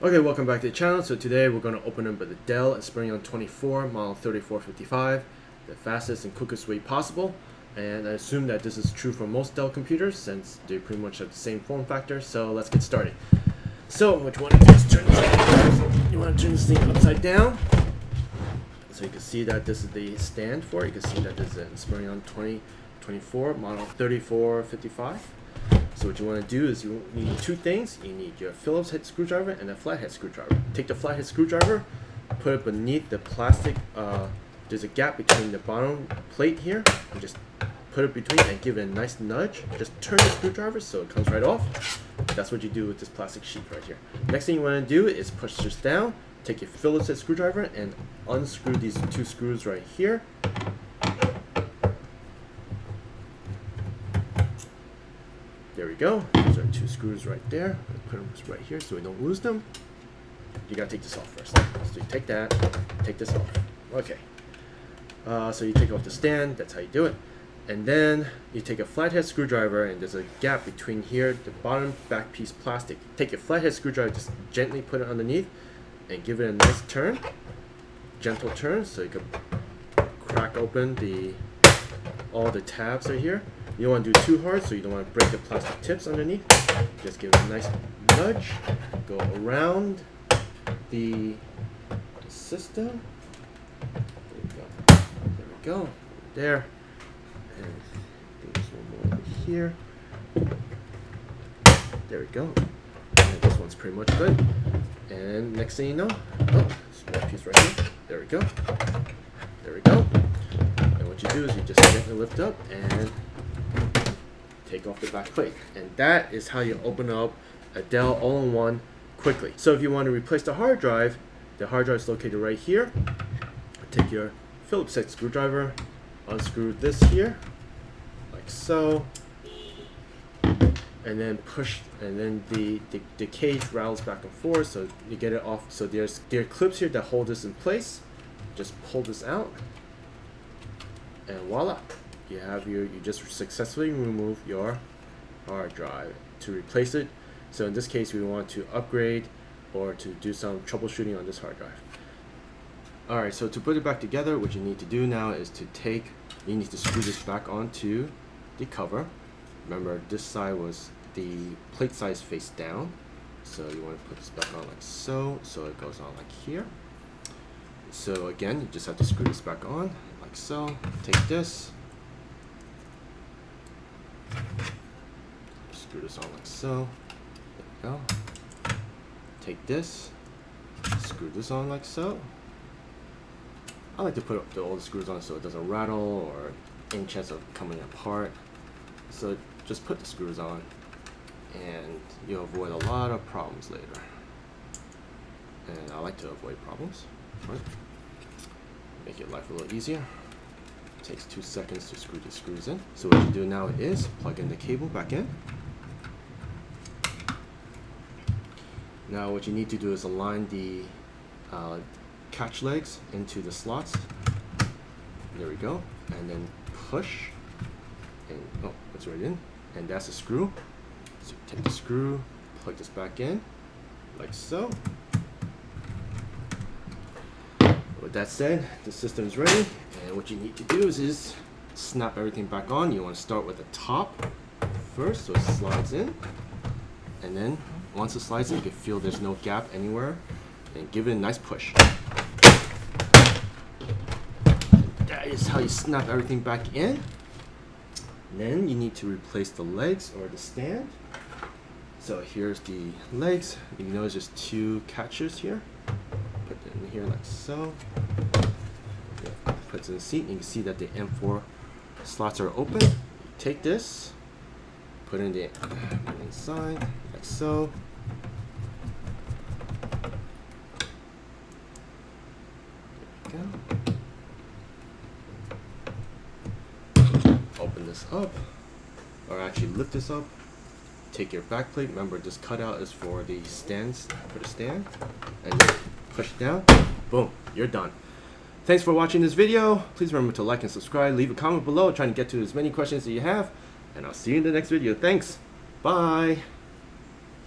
Okay, welcome back to the channel. So today we're going to open up the Dell Inspiron 24 model 3455, the fastest and quickest way possible. And I assume that this is true for most Dell computers since they pretty much have the same form factor. So let's get started. So what you want to do is turn this thing upside down. So you can see that this is the stand for it. You can see that this is an Inspiron 2024 model 3455. So what you want to do is you need two things. You need your Phillips head screwdriver and a flathead screwdriver. Take the flathead screwdriver, put it beneath the plastic. There's a gap between the bottom plate here, and just put it between and give it a nice nudge. Just turn the screwdriver so it comes right off. That's what you do with this plastic sheet right here. Next thing you want to do is push this down. Take your Phillips head screwdriver and unscrew these two screws right here. There we go. Those are two screws right there. Put them right here so we don't lose them. You gotta take this off first. So you take that, take this off. Okay. So you take off the stand. That's how you do it. And then you take a flathead screwdriver, and there's a gap between here, the bottom back piece plastic. Take your flathead screwdriver, just gently put it underneath, and give it a nice turn, gentle turn, so you can crack open all the tabs right here. You don't want to do too hard, so you don't want to break the plastic tips underneath. Just give it a nice nudge. Go around the system. There we go. There. And do this one more over here. There we go. And this one's pretty much good. And next thing you know, small piece right here. There we go. There we go. And what you do is you just gently lift up and take off the back plate, and that is how you open up a Dell All-in-One quickly. So if you want to replace the hard drive is located right here. Take your Phillips head screwdriver, unscrew this here, like so, and then push, and then the cage rattles back and forth, so you get it off. So there are clips here that hold this in place. Just pull this out, and voila. You just successfully remove your hard drive. To replace it, so in this case we want to upgrade or to do some troubleshooting on this hard drive. Alright, so to put it back together, what you need to do now is you need to screw this back onto the cover. Remember, this side was the plate size face down, so you want to put this back on like so it goes on like here. So again, you just have to screw this back on like so. Take this, screw this on like so. There we go. Take this, screw this on like so. I like to put all the screws on so it doesn't rattle or any chance of coming apart. So just put the screws on and you'll avoid a lot of problems later. And I like to avoid problems, right? Make your life a little easier. It takes 2 seconds to screw the screws in. So what you do now is plug in the cable back in. Now what you need to do is align the catch legs into the slots. There we go. And then push. And oh, it's right in. And that's a screw. So take the screw, plug this back in, like so. With that said, the system is ready. And what you need to do is snap everything back on. You want to start with the top first, so it slides in. And then once it slides in, you can feel there's no gap anywhere, and give it a nice push. That is how you snap everything back in. And then you need to replace the legs or the stand. So here's the legs. You notice there's 2 catchers here. Put it in here like so. Put it in the seat, and you can see that the M4 slots are open. You take this, put it in the inside like so. There we go. Open this up, or actually lift this up. Take your back plate. Remember, this cutout is for the stands, for the stand, and then push it down. Boom, you're done. Thanks for watching this video. Please remember to like and subscribe. Leave a comment below, trying to get to as many questions as you have, and I'll see you in the next video. Thanks. Bye.